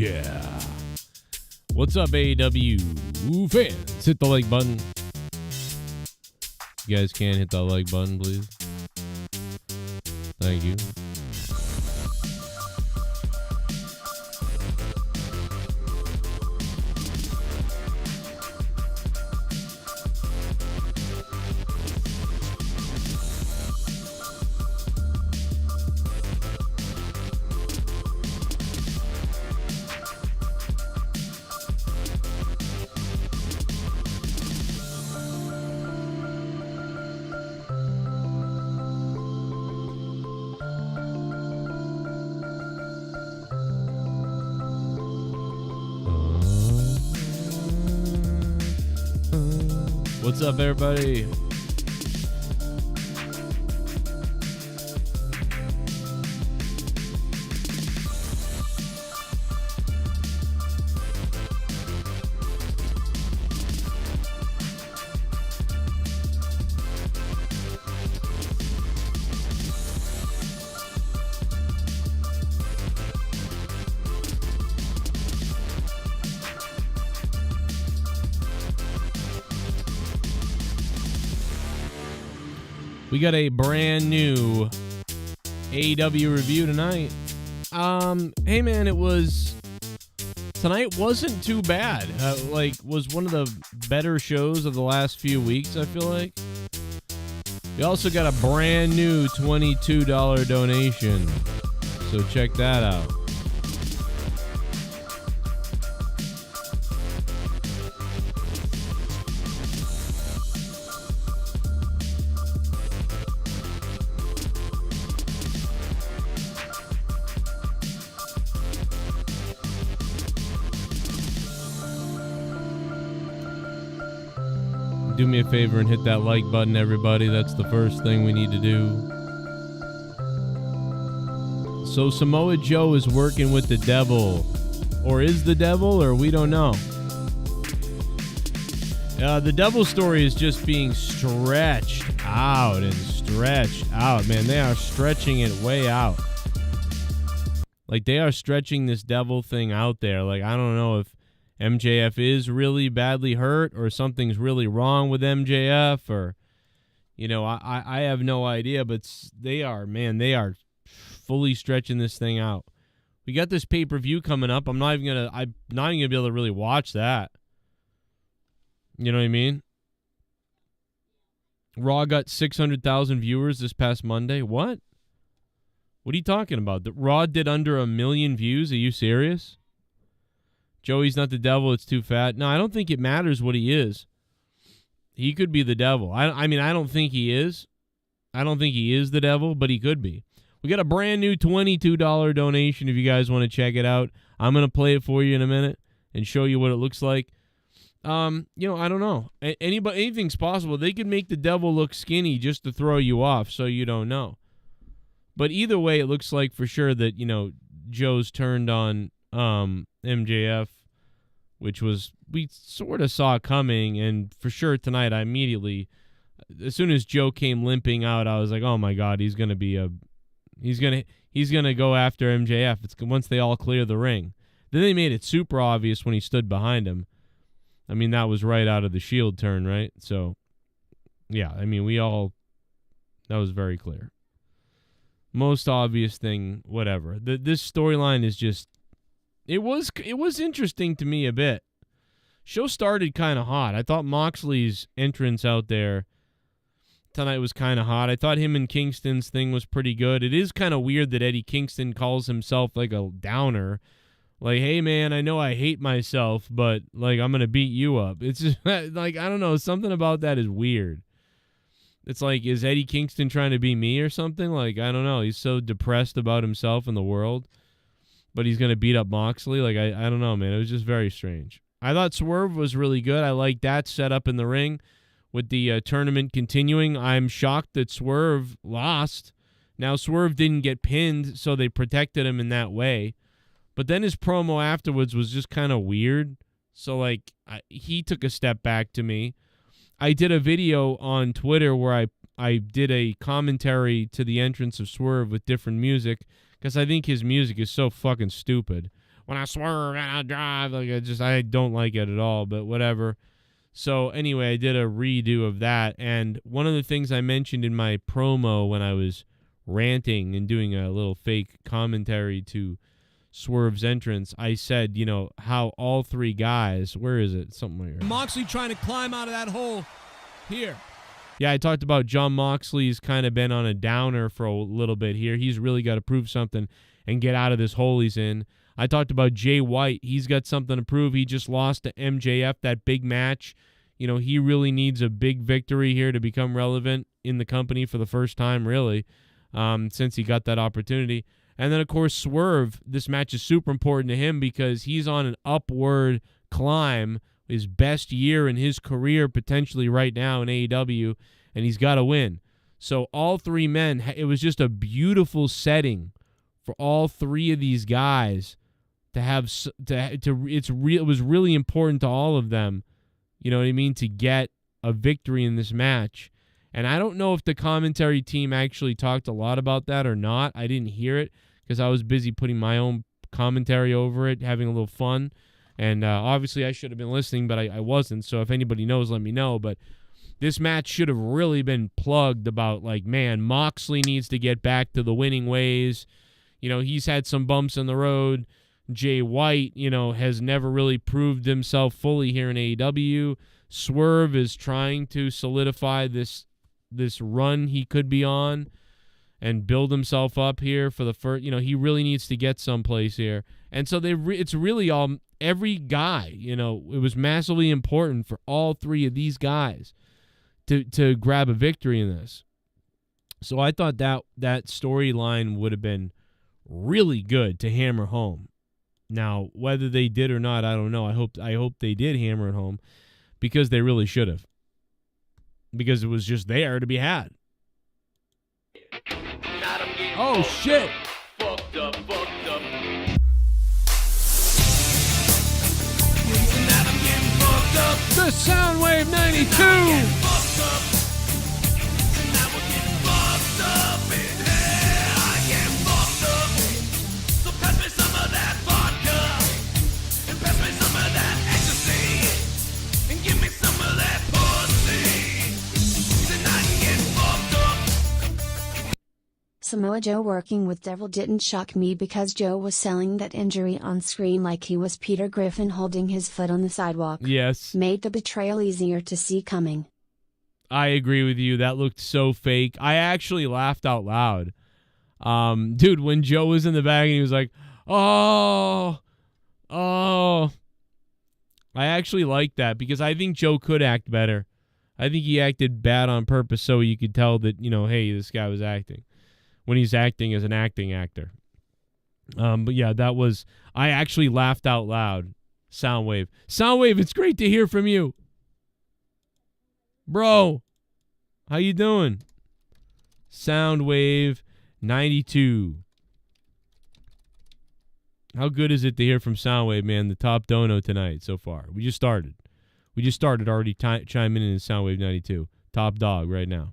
Yeah. What's up, AEW fans? Hit the like button. You guys can hit that like button, please. Thank you. What's up, everybody? We got a brand new AEW review tonight. Hey man, tonight wasn't too bad. Was one of the better shows of the last few weeks, I feel like. We also got a brand new $22 donation, so check that out. Do me a favor and hit that like button, everybody. That's the first thing we need to do. So Samoa Joe is working with the devil. Or is the devil, or we don't know. The devil story is just being stretched out and stretched out. Man, they are stretching it way out. Like, they are stretching this devil thing out there. Like, I don't know if MJF is really badly hurt or something's really wrong with MJF, or, you know, I have no idea, but they are fully stretching this thing out. We got this pay-per-view coming up. I'm not even gonna be able to really watch that. You know what I mean? Raw got 600,000 viewers this past Monday. What are you talking about? The Raw did under 1 million views? Are you serious? Joey's not the devil, it's too fat. No, I don't think it matters what he is. He could be the devil. I mean, I don't think he is. I don't think he is the devil, but he could be. We got a brand new $22 donation if you guys want to check it out. I'm going to play it for you in a minute and show you what it looks like. I don't know. Anything's possible. They could make the devil look skinny just to throw you off so you don't know. But either way, it looks like for sure that, Joe's turned on MJF, which we sort of saw coming, and for sure tonight I immediately, as soon as Joe came limping out, I was like, oh my god, he's gonna go after MJF. It's once they all clear the ring. Then they made it super obvious when he stood behind him. I mean, that was right out of the Shield turn, right? So yeah, I mean, that was very clear. Most obvious thing, whatever. This storyline is just, it was interesting to me a bit. Show started kind of hot. I thought Moxley's entrance out there tonight was kind of hot. I thought him and Kingston's thing was pretty good. It is kind of weird that Eddie Kingston calls himself like a downer. Like, hey man, I know I hate myself, but like I'm gonna beat you up. It's just like, I don't know, something about that is weird. It's like, is Eddie Kingston trying to be me or something? Like, I don't know. He's so depressed about himself and the world, but he's going to beat up Moxley. Like, I don't know, man. It was just very strange. I thought Swerve was really good. I like that setup in the ring with the tournament continuing. I'm shocked that Swerve lost. Now, Swerve didn't get pinned, so they protected him in that way. But then his promo afterwards was just kind of weird. So, like, he took a step back to me. I did a video on Twitter where I did a commentary to the entrance of Swerve with different music because I think his music is so fucking stupid. when I swerve and I drive. Like, I don't like it at all, but whatever. So anyway, I did a redo of that. And one of the things I mentioned in my promo when I was ranting and doing a little fake commentary to Swerve's entrance, I said, you know, how all three guys, where is it? Something like that. Moxley trying to climb out of that hole here. Yeah, I talked about Jon Moxley's kind of been on a downer for a little bit here. He's really got to prove something and get out of this hole he's in. I talked about Jay White. He's got something to prove. He just lost to MJF, that big match. You know, he really needs a big victory here to become relevant in the company for the first time, really, since he got that opportunity. And then, of course, Swerve, this match is super important to him because he's on an upward climb, his best year in his career potentially right now in AEW, and he's got to win. So all three men, it was just a beautiful setting for all three of these guys to have, it was really important to all of them, you know what I mean, to get a victory in this match. And I don't know if the commentary team actually talked a lot about that or not. I didn't hear it because I was busy putting my own commentary over it, having a little fun. And obviously I should have been listening, but I wasn't. So if anybody knows, let me know. But this match should have really been plugged about, like, man, Moxley needs to get back to the winning ways. You know, he's had some bumps in the road. Jay White, you know, has never really proved himself fully here in AEW. Swerve is trying to solidify this run he could be on and build himself up here for the first, you know, he really needs to get someplace here. And so it's really all, every guy, you know, it was massively important for all three of these guys to grab a victory in this. So I thought that storyline would have been really good to hammer home. Now, whether they did or not, I don't know. I hope they did hammer it home because they really should have. Because it was just there to be had. Oh, shit. Fucked up. The Soundwave 92. Samoa Joe working with Devil didn't shock me because Joe was selling that injury on screen like he was Peter Griffin holding his foot on the sidewalk. Yes. Made the betrayal easier to see coming. I agree with you. That looked so fake. I actually laughed out loud. Dude, when Joe was in the bag and he was like, oh. I actually liked that because I think Joe could act better. I think he acted bad on purpose so you could tell that, you know, hey, this guy was acting. When he's acting as an acting actor. But yeah, I actually laughed out loud. Soundwave, it's great to hear from you. Bro, how you doing? Soundwave 92. How good is it to hear from Soundwave, man? The top dono tonight so far. We just started already chiming in Soundwave 92. Top dog right now.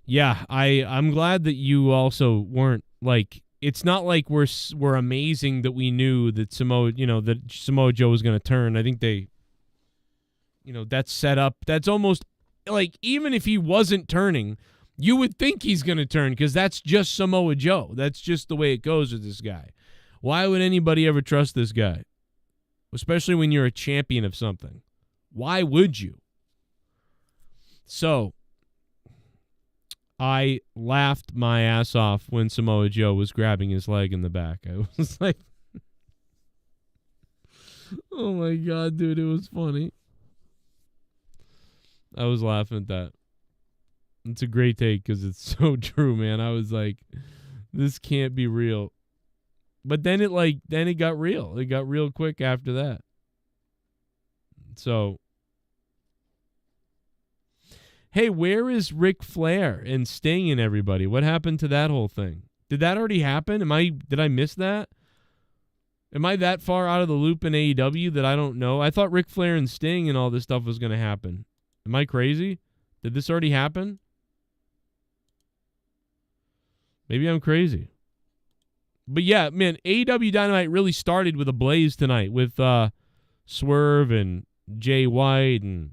Yeah, I'm glad that you also weren't like, it's not like we're amazing that we knew that Samoa Joe was going to turn. I think they, you know, that's set up. That's almost like, even if he wasn't turning, you would think he's going to turn because that's just Samoa Joe. That's just the way it goes with this guy. Why would anybody ever trust this guy? Especially when you're a champion of something. Why would you? So I laughed my ass off when Samoa Joe was grabbing his leg in the back. I was like, oh my God, dude, it was funny. I was laughing at that. It's a great take because it's so true, man. I was like, this can't be real. But then it got real. It got real quick after that. So, hey, where is Ric Flair and Sting and everybody? What happened to that whole thing? Did that already happen? Did I miss that? Am I that far out of the loop in AEW that I don't know? I thought Ric Flair and Sting and all this stuff was going to happen. Am I crazy? Did this already happen? Maybe I'm crazy. But yeah, man, AEW Dynamite really started with a blaze tonight with Swerve and Jay White and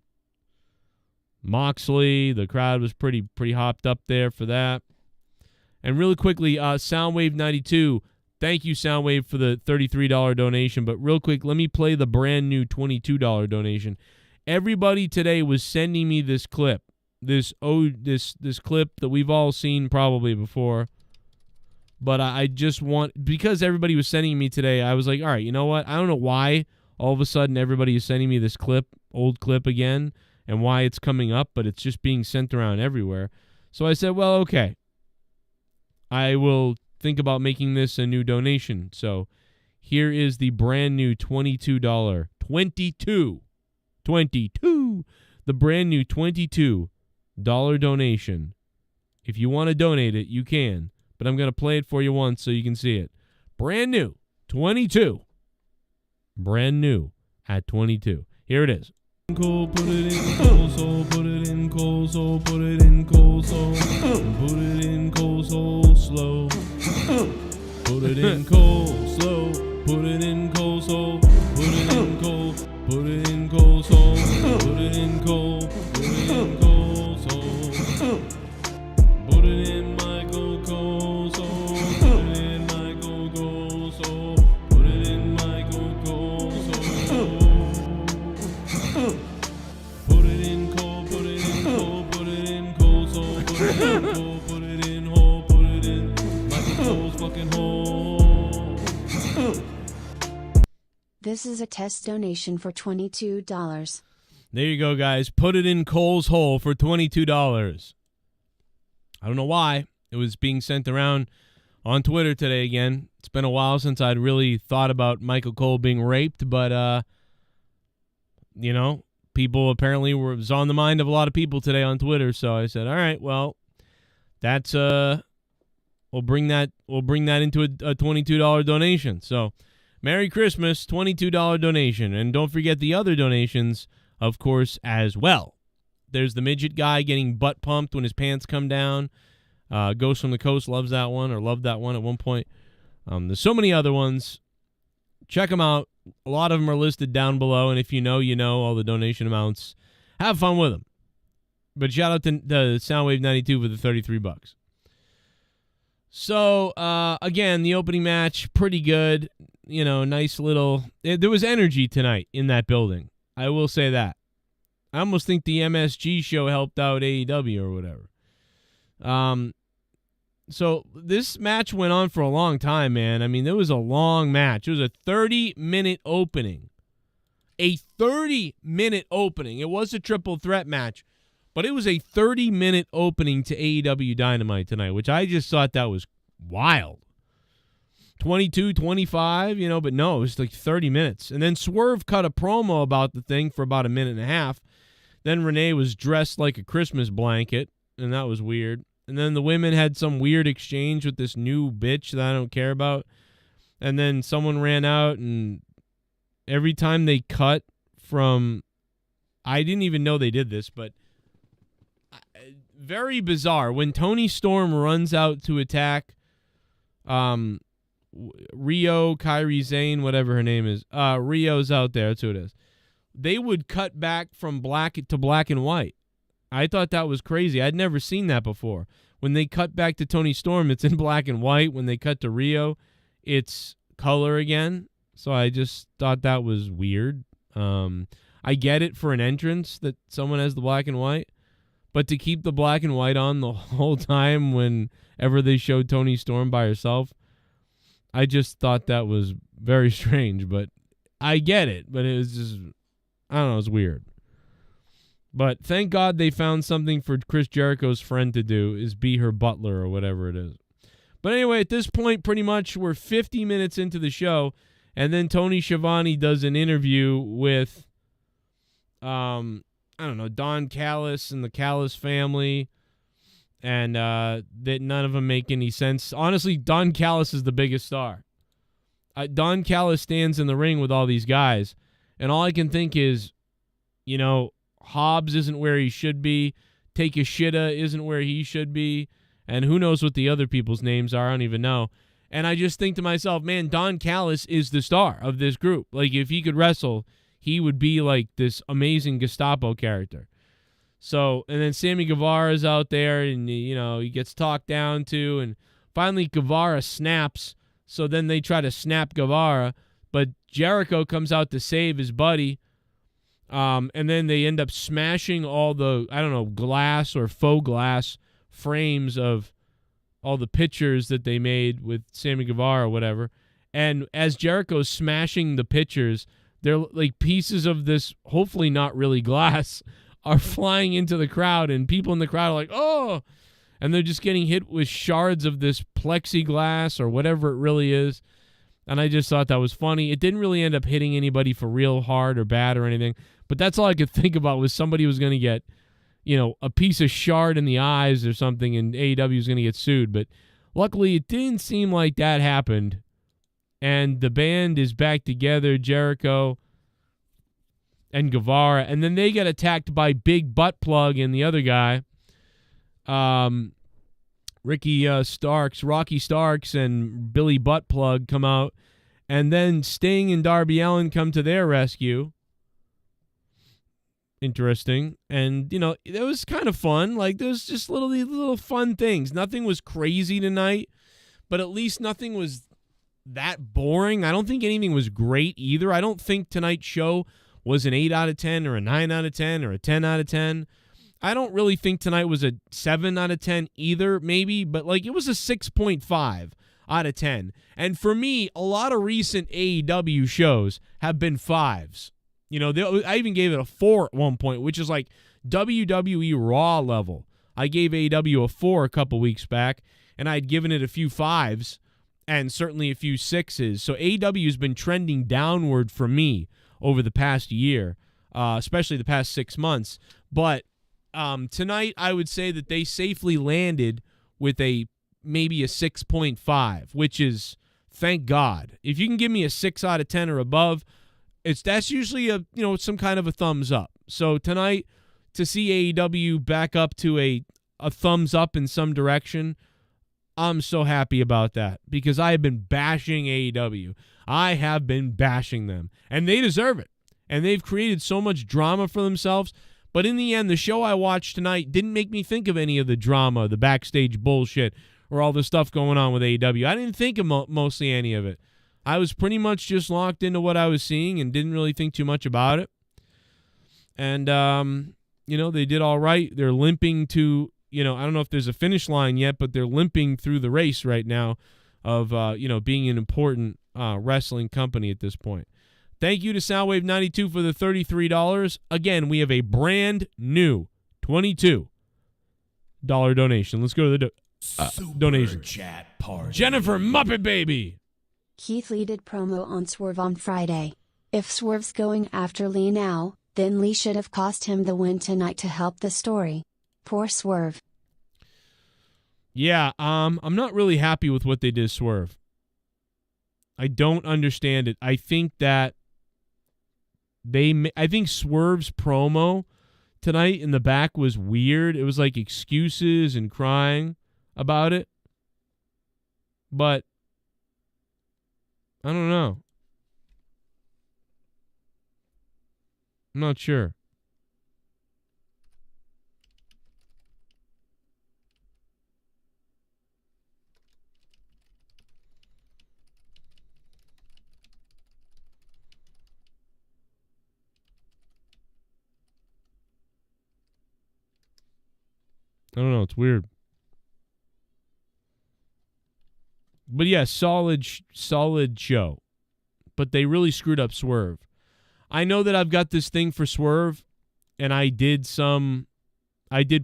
Moxley. The crowd was pretty hopped up there for that. And really quickly, Soundwave 92. Thank you, Soundwave, for the $33 donation. But real quick, let me play the brand new $22 donation. Everybody today was sending me this clip. This clip that we've all seen probably before. But I just want, because everybody was sending me today, I was like, all right, you know what? I don't know why all of a sudden everybody is sending me this clip, old clip again, and why it's coming up, but it's just being sent around everywhere. So I said, well, okay. I will think about making this a new donation. So here is the brand new $22. 22. The brand new $22 donation. If you want to donate it, you can. But I'm going to play it for you once so you can see it. Brand new, 22. Brand new at 22. Here it is. Cold, put it in cold soul, put it in cold soul, put it in cold soul, put it in cold soul slow. Put it in cold slow, put it in cold soul, put it in cold, put it in cold soul, put it in cold, put it in cold soul. Put it in my cold soul, put it in my cold soul, put it in my cold soul. Put it in cold, put it in cold, put it in cold soul, put it in cold, put it in hole, put it in Michael Cole's fucking hole. This is a test donation for $22. There you go, guys. Put it in Cole's hole for $22. I don't know why. It was being sent around on Twitter today again. It's been a while since I'd really thought about Michael Cole being raped, but, you know, people apparently was on the mind of a lot of people today on Twitter. So I said, all right, well, that's, we'll bring that into a $22 donation. So Merry Christmas, $22 donation. And don't forget the other donations, of course, as well. There's the midget guy getting butt pumped when his pants come down. Ghost from the Coast loves that one, or loved that one at one point. There's so many other ones. Check them out. A lot of them are listed down below, and if you know, you know all the donation amounts. Have fun with them. But shout out to the Soundwave 92 for the $33. So, again, the opening match, pretty good. You know, nice little... There was energy tonight in that building. I will say that. I almost think the MSG show helped out AEW or whatever. So this match went on for a long time, man. I mean, it was a long match. It was a 30-minute opening. A 30-minute opening. It was a triple threat match, but it was a 30-minute opening to AEW Dynamite tonight, which I just thought that was wild. 22, 25, you know, but no, it was like 30 minutes. And then Swerve cut a promo about the thing for about a minute and a half. Then Renee was dressed like a Christmas blanket, and that was weird. And then the women had some weird exchange with this new bitch that I don't care about. And then someone ran out, and every time they cut from... I didn't even know they did this, but very bizarre. When Toni Storm runs out to attack Rio, Kairi Sane, whatever her name is. Rio's out there. That's who it is. They would cut back from black to black and white. I thought that was crazy. I'd never seen that before. When they cut back to Toni Storm, it's in black and white. When they cut to Rio, it's color again. So I just thought that was weird. I get it for an entrance that someone has the black and white, but to keep the black and white on the whole time whenever they showed Toni Storm by herself, I just thought that was very strange. But I get it, but it was just... I don't know, it's weird. But thank God they found something for Chris Jericho's friend to do, is be her butler or whatever it is. But anyway, at this point, pretty much we're 50 minutes into the show, and then Tony Schiavone does an interview with, I don't know, Don Callis and the Callis family, and that none of them make any sense. Honestly, Don Callis is the biggest star. Don Callis stands in the ring with all these guys, and all I can think is, you know, Hobbs isn't where he should be. Takeshita isn't where he should be. And who knows what the other people's names are. I don't even know. And I just think to myself, man, Don Callis is the star of this group. Like, if he could wrestle, he would be like this amazing Gestapo character. So, and then Sammy Guevara's out there, and, you know, he gets talked down to, and finally Guevara snaps. So then they try to snap Guevara, but Jericho comes out to save his buddy. And then they end up smashing all the, I don't know, glass or faux glass frames of all the pictures that they made with Sammy Guevara or whatever. And as Jericho's smashing the pictures, they're like pieces of this, hopefully not really glass, are flying into the crowd, and people in the crowd are like, oh, and they're just getting hit with shards of this plexiglass or whatever it really is. And I just thought that was funny. It didn't really end up hitting anybody for real hard or bad or anything, but that's all I could think about was somebody was going to get, you know, a piece of shard in the eyes or something, and AEW is going to get sued. But luckily, it didn't seem like that happened. And the band is back together, Jericho and Guevara. And then they get attacked by Big Butt Plug and the other guy, Rocky Starks and Billy Butt Plug come out. And then Sting and Darby Allin come to their rescue. Interesting. And, you know, it was kind of fun. Like, there's just little fun things. Nothing was crazy tonight, but at least nothing was that boring. I don't think anything was great either. I don't think tonight's show was an 8 out of 10 or a 9 out of 10 or a 10 out of 10. I don't really think tonight was a 7 out of 10 either, maybe, but like it was a 6.5 out of 10. And for me, a lot of recent AEW shows have been 5s. You know, I even gave it a 4 at one point, which is like WWE Raw level. I gave AEW a 4 a couple weeks back, and I'd given it a few 5s and certainly a few 6s. So AEW has been trending downward for me over the past year, especially the past 6 months. But tonight, I would say that they safely landed with maybe a 6.5, which is, thank God. If you can give me a 6 out of 10 or above, that's usually some kind of a thumbs up. So tonight, to see AEW back up to a thumbs up in some direction, I'm so happy about that because I have been bashing AEW. I have been bashing them, and they deserve it. And they've created so much drama for themselves. But in the end, the show I watched tonight didn't make me think of any of the drama, the backstage bullshit, or all the stuff going on with AEW. I didn't think of mostly any of it. I was pretty much just locked into what I was seeing and didn't really think too much about it. And, they did all right. They're limping to, I don't know if there's a finish line yet, but they're limping through the race right now of, being an important wrestling company at this point. Thank you to Soundwave92 for the $33. Again, we have a brand new $22 donation. Let's go to the donation. Chat party. Jennifer Muppet Baby. Keith Lee did promo on Swerve on Friday. If Swerve's going after Lee now, then Lee should have cost him the win tonight to help the story. Poor Swerve. Yeah, I'm not really happy with what they did, Swerve. I don't understand it. I think that I think Swerve's promo tonight in the back was weird. It was like excuses and crying about it. But I don't know. I'm not sure. I don't know. It's weird. But yeah, solid show. But they really screwed up Swerve. I know that I've got this thing for Swerve, and I did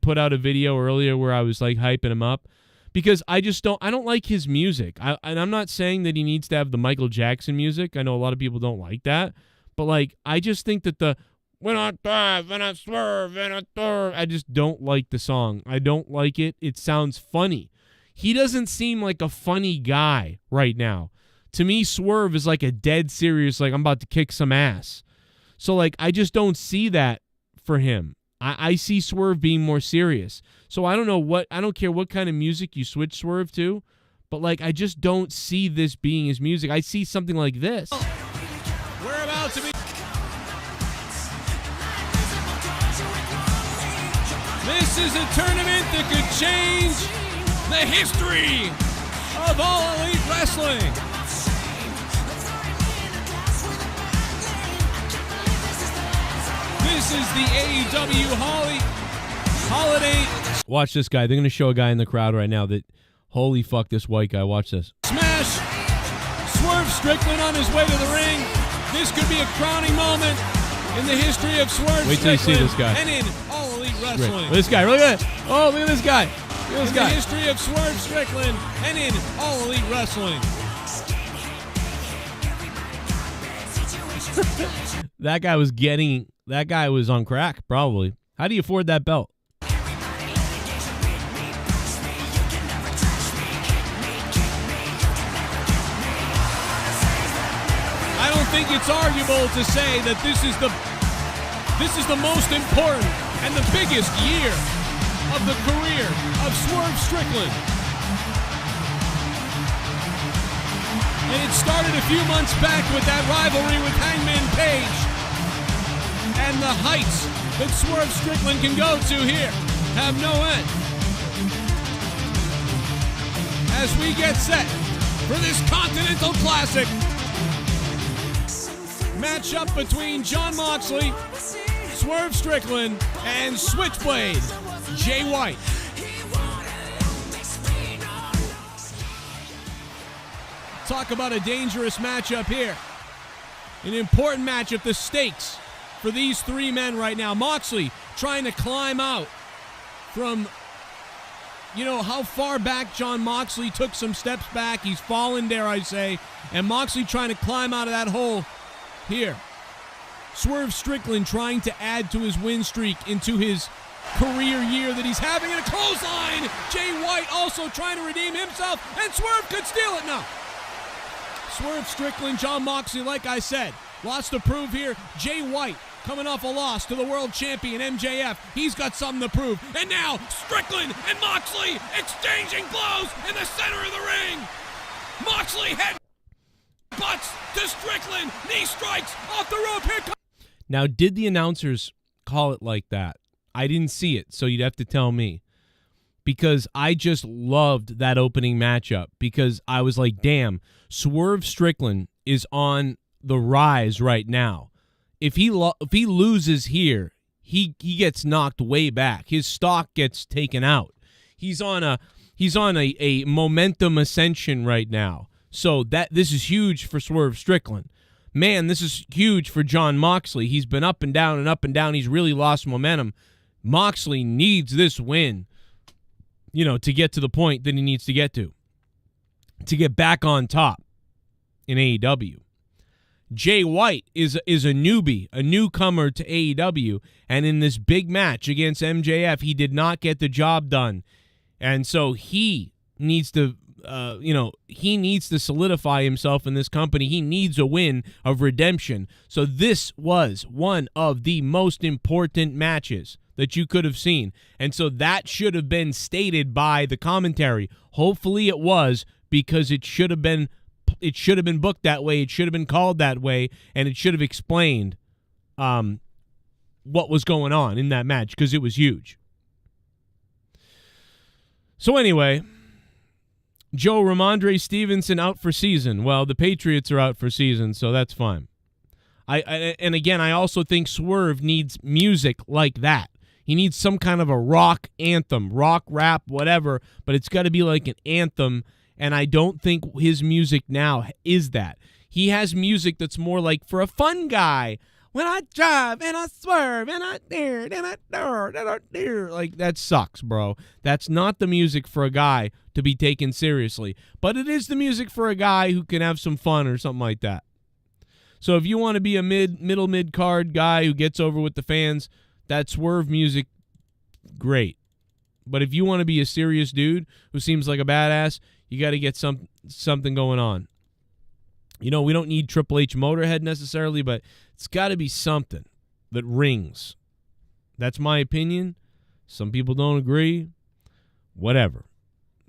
put out a video earlier where I was like hyping him up because I don't like his music. And I'm not saying that he needs to have the Michael Jackson music. I know a lot of people don't like that. But like, I just think that when I dive and I swerve and I third, I just don't like the song. I don't like it. It sounds funny. He doesn't seem like a funny guy right now. To me, Swerve is like a dead serious, like I'm about to kick some ass. So like, I just don't see that for him. I see Swerve being more serious. So I don't care what kind of music you switch Swerve to, But, like, I just don't see this being his music. I see something like this. We're about to be... This is a tournament that could change the history of All Elite Wrestling. This is the AEW Holiday. Watch this guy. They're going to show a guy in the crowd right now that, holy fuck, this white guy. Watch this. Smash! Swerve Strickland on his way to the ring. This could be a crowning moment in the history of Swerve Wait till you see Strickland this guy. and in All Elite Wrestling. Look at this guy. Look at that. Oh, look at this guy. Look at this In guy. the history of Swerve Strickland and in All Elite Wrestling. That guy was on crack, probably. How do you afford that belt? I don't think it's arguable to say that this is the most important and the biggest year of the career of Swerve Strickland. And it started a few months back with that rivalry with Hangman Page. And the heights that Swerve Strickland can go to here have no end. As we get set for this Continental Classic matchup between Jon Moxley, Swerve Strickland, and Switchblade Jay White. Talk about a dangerous matchup here. An important matchup. The stakes for these three men right now. Moxley trying to climb out from, how far back Jon Moxley took some steps back. He's fallen, dare I say. And Moxley trying to climb out of that hole here. Swerve Strickland trying to add to his win streak into his career year that he's having in a clothesline. Jay White also trying to redeem himself, and Swerve could steal it now. Swerve Strickland, Jon Moxley, like I said, lots to prove here. Jay White coming off a loss to the world champion MJF. He's got something to prove. And now Strickland and Moxley exchanging blows in the center of the ring. Moxley head butts to Strickland. Knee strikes off the rope. Here comes. Now, did the announcers call it like that? I didn't see it, so you'd have to tell me. Because I just loved that opening matchup. Because I was like, damn, Swerve Strickland is on the rise right now. If he loses here, he gets knocked way back. His stock gets taken out. He's on a momentum ascension right now. So this is huge for Swerve Strickland. Man, this is huge for Jon Moxley. He's been up and down and up and down. He's really lost momentum. Moxley needs this win, to get to the point that he needs to get back on top in AEW. Jay White is a newbie, a newcomer to AEW, and in this big match against MJF, he did not get the job done. And so he needs to solidify himself in this company. He needs a win of redemption. So this was one of the most important matches that you could have seen. And so that should have been stated by the commentary. Hopefully it was, because it should have been booked that way. It should have been called that way, and it should have explained what was going on in that match, because it was huge. So anyway, Joe Ramondre Stevenson out for season. Well, the Patriots are out for season, so that's fine. I also think Swerve needs music like that. He needs some kind of a rock anthem, rock, rap, whatever, but it's got to be like an anthem, and I don't think his music now is that. He has music that's more like for a fun guy. When I drive and I swerve and I dare and I dare and I dare. Like, that sucks, bro. That's not the music for a guy to be taken seriously. But it is the music for a guy who can have some fun or something like that. So if you want to be a middle mid-card guy who gets over with the fans, that Swerve music, great. But if you want to be a serious dude who seems like a badass, you got to get something going on. We don't need Triple H Motorhead necessarily, but it's got to be something that rings. That's my opinion. Some people don't agree. Whatever.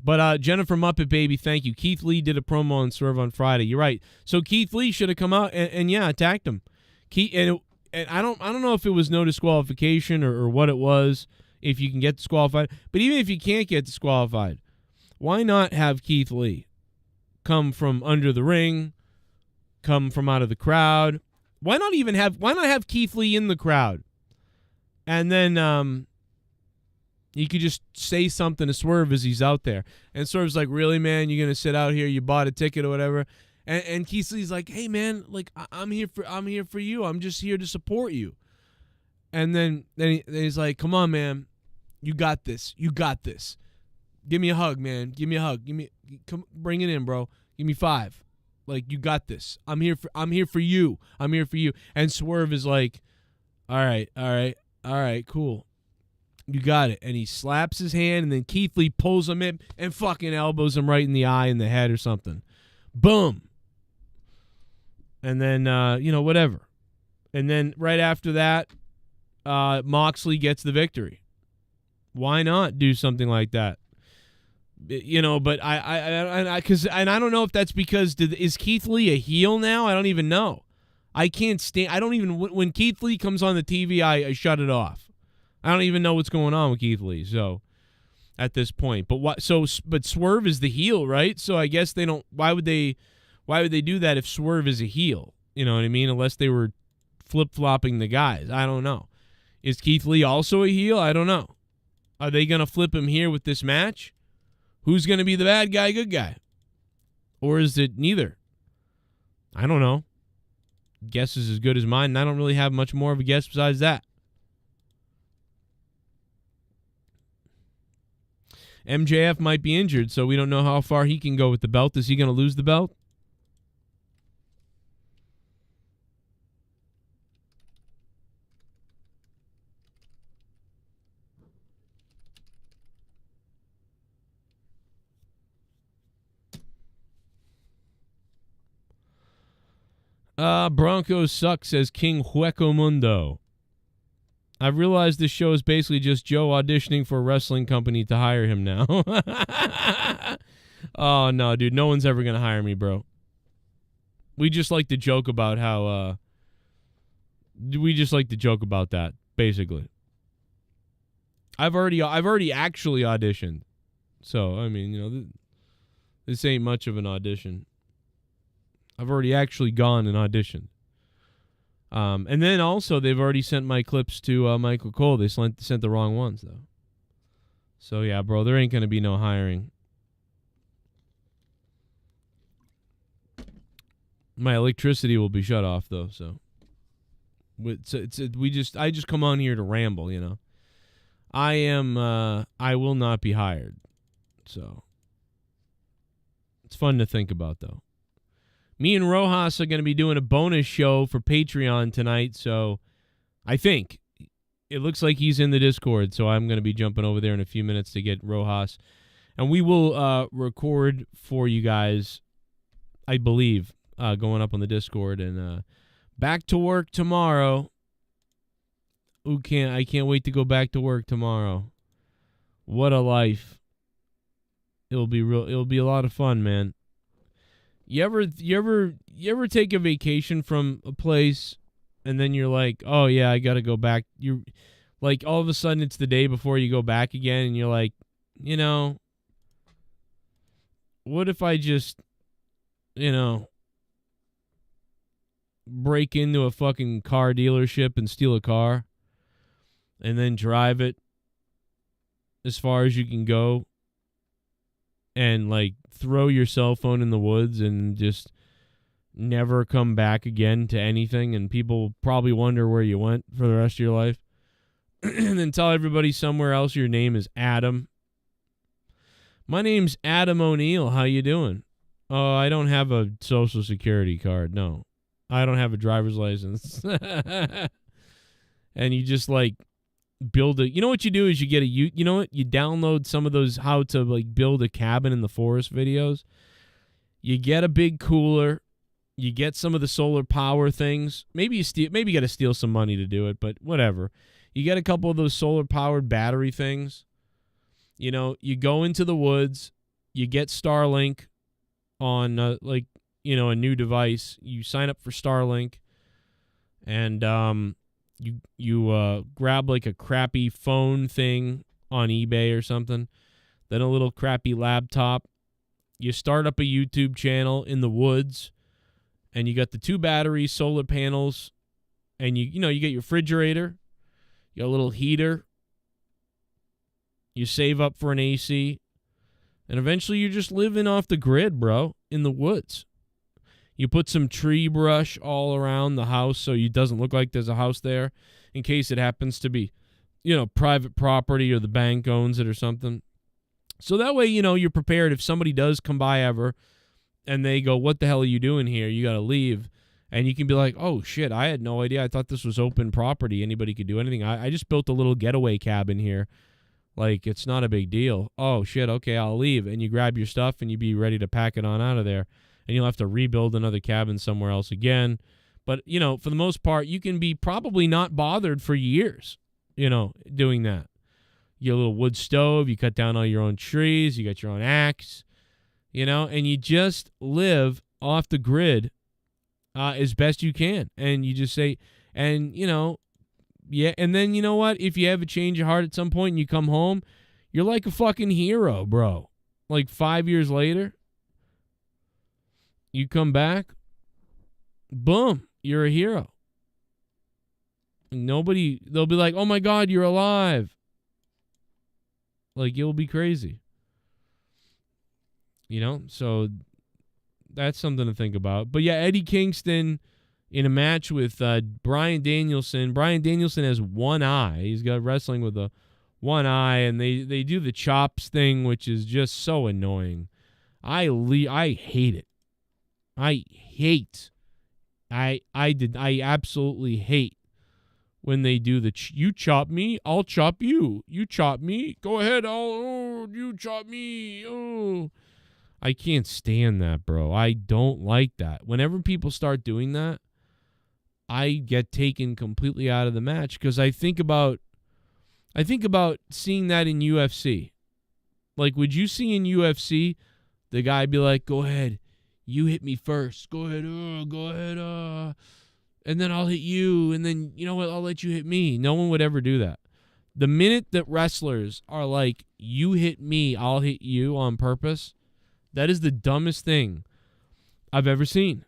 But Jennifer Muppet Baby, thank you. Keith Lee did a promo on Swerve on Friday. You're right. So Keith Lee should have come out and attacked him. And I don't know if it was no disqualification or what it was, if you can get disqualified. But even if you can't get disqualified, why not have Keith Lee come from under the ring, come from out of the crowd? Why not have Keith Lee in the crowd? And then you could just say something to Swerve as he's out there. And Swerve's like, really, man? You're going to sit out here? You bought a ticket or whatever? And Keith Lee's like, hey, man, like, I'm here for you. I'm just here to support you. And then he's like, come on, man. You got this. You got this. Give me a hug, man. Give me a hug. Come, bring it in, bro. Give me 5. Like, you got this. I'm here for you. I'm here for you. And Swerve is like, all right, cool. You got it. And he slaps his hand, and then Keith Lee pulls him in and fucking elbows him right in the eye in the head or something. Boom. And then, whatever. And then right after that, Moxley gets the victory. Why not do something like that? But I don't know if that's because is Keith Lee a heel now? I don't even know. I can't stand. I don't even when Keith Lee comes on the TV, I shut it off. I don't even know what's going on with Keith Lee. So at this point, but Swerve is the heel, right? So I guess they don't. Why would they do that if Swerve is a heel? You know what I mean? Unless they were flip-flopping the guys. I don't know. Is Keith Lee also a heel? I don't know. Are they going to flip him here with this match? Who's going to be the bad guy, good guy? Or is it neither? I don't know. Guess is as good as mine, and I don't really have much more of a guess besides that. MJF might be injured, so we don't know how far he can go with the belt. Is he going to lose the belt? Broncos suck, says King Hueco Mundo. I've realized this show is basically just Joe auditioning for a wrestling company to hire him now. Oh, no, dude. No one's ever going to hire me, bro. We just like to joke about how... we just like to joke about that, basically. I've already actually auditioned. So, I mean, this ain't much of an audition. I've already actually gone and auditioned. And then also, they've already sent my clips to Michael Cole. They sent the wrong ones, though. So, yeah, bro, there ain't going to be no hiring. My electricity will be shut off, though, so. I just come on here to ramble, you know. I will not be hired. So. It's fun to think about, though. Me and Rojas are going to be doing a bonus show for Patreon tonight, so I think it looks like he's in the Discord, so I'm going to be jumping over there in a few minutes to get Rojas. And we will record for you guys, I believe, going up on the Discord. And back to work tomorrow. I can't wait to go back to work tomorrow. What a life. It'll be a lot of fun, man. You ever take a vacation from a place and then you're like, oh yeah, I gotta go back. You're like, all of a sudden it's the day before you go back again, and you're like, what if I just, break into a fucking car dealership and steal a car and then drive it as far as you can go and like throw your cell phone in the woods and just never come back again to anything, and people probably wonder where you went for the rest of your life. And then tell everybody somewhere else your name is Adam. My name's Adam O'Neill. How you doing? Oh, I don't have a social security card. No. I don't have a driver's license. And you just like build a, you know what you do is you get a, you know what, you download some of those how to like build a cabin in the forest videos. You get a big cooler, you get some of the solar power things. Maybe you got to steal some money to do it, but whatever. You get a couple of those solar powered battery things. You go into the woods You get Starlink on a new device. You sign up for Starlink, and you grab like a crappy phone thing on eBay or something, then a little crappy laptop. You start up a YouTube channel in the woods, and you got the 2 batteries, solar panels, and you get your refrigerator, you got a little heater. You save up for an AC, and eventually you're just living off the grid, bro, in the woods. You put some tree brush all around the house so it doesn't look like there's a house there in case it happens to be, private property or the bank owns it or something. So that way, you're prepared if somebody does come by ever and they go, what the hell are you doing here? You got to leave. And you can be like, oh, shit, I had no idea. I thought this was open property. Anybody could do anything. I just built a little getaway cabin here. Like, it's not a big deal. Oh, shit, okay, I'll leave. And you grab your stuff and you be ready to pack it on out of there. And you'll have to rebuild another cabin somewhere else again. But, for the most part, you can be probably not bothered for years, doing that. You get a little wood stove, you cut down all your own trees, you got your own axe, and you just live off the grid as best you can. And you just say, and, yeah, and then you know what? If you have a change of heart at some point and you come home, you're like a fucking hero, bro. Like 5 years later, you come back, boom, you're a hero. They'll be like, oh my God, you're alive. Like, you'll be crazy. So that's something to think about. But yeah, Eddie Kingston in a match with Bryan Danielson. Bryan Danielson has one eye. He's got wrestling with one eye, and they do the chops thing, which is just so annoying. I hate it. I absolutely hate when they do you chop me, I'll chop you. You chop me, go ahead, you chop me. Oh, I can't stand that, bro. I don't like that. Whenever people start doing that, I get taken completely out of the match because I think about seeing that in UFC. Like, would you see in UFC the guy be like, go ahead, you hit me first. Go ahead, and then I'll hit you, and then, you know what, I'll let you hit me. No one would ever do that. The minute that wrestlers are like, you hit me, I'll hit you on purpose, that is the dumbest thing I've ever seen.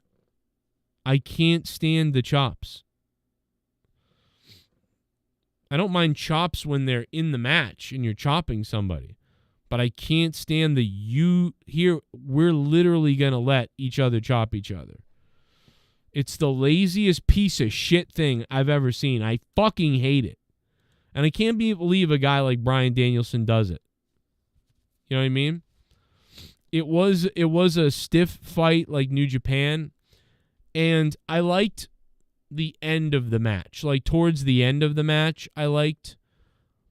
I can't stand the chops. I don't mind chops when they're in the match and you're chopping somebody. But I can't stand we're literally going to let each other chop each other. It's the laziest piece of shit thing I've ever seen. I fucking hate it. And I can't believe a guy like Bryan Danielson does it. You know what I mean? It was a stiff fight like New Japan. And I liked the end of the match. Like, towards the end of the match, I liked.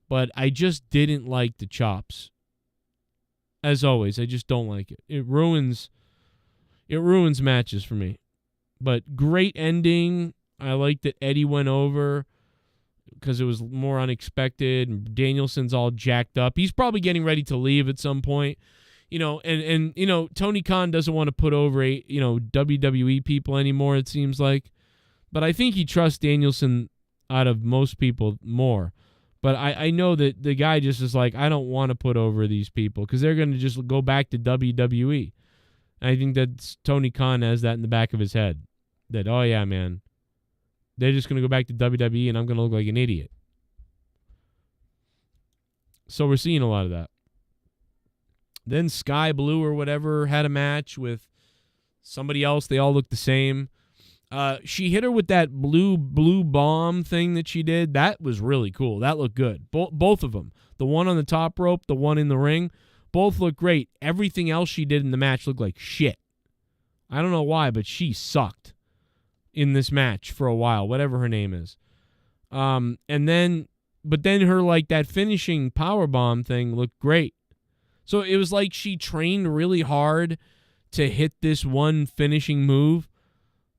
But I just didn't like the chops. As always, I just don't like it. It ruins matches for me. But great ending. I like that Eddie went over because it was more unexpected. And Danielson's all jacked up. He's probably getting ready to leave at some point. And Tony Khan doesn't want to put over WWE people anymore, it seems like. But I think he trusts Danielson out of most people more. But I know that the guy just is like, I don't want to put over these people because they're going to just go back to WWE. And I think that Tony Khan has that in the back of his head. That, oh yeah, man, they're just going to go back to WWE and I'm going to look like an idiot. So we're seeing a lot of that. Then Sky Blue or whatever had a match with somebody else. They all look the same. She hit her with that blue bomb thing that she did. That was really cool. That looked good. Both of them. The one on the top rope, the one in the ring, both looked great. Everything else she did in the match looked like shit. I don't know why, but she sucked in this match for a while, whatever her name is. But then her, like, that finishing powerbomb thing looked great. So it was like she trained really hard to hit this one finishing move.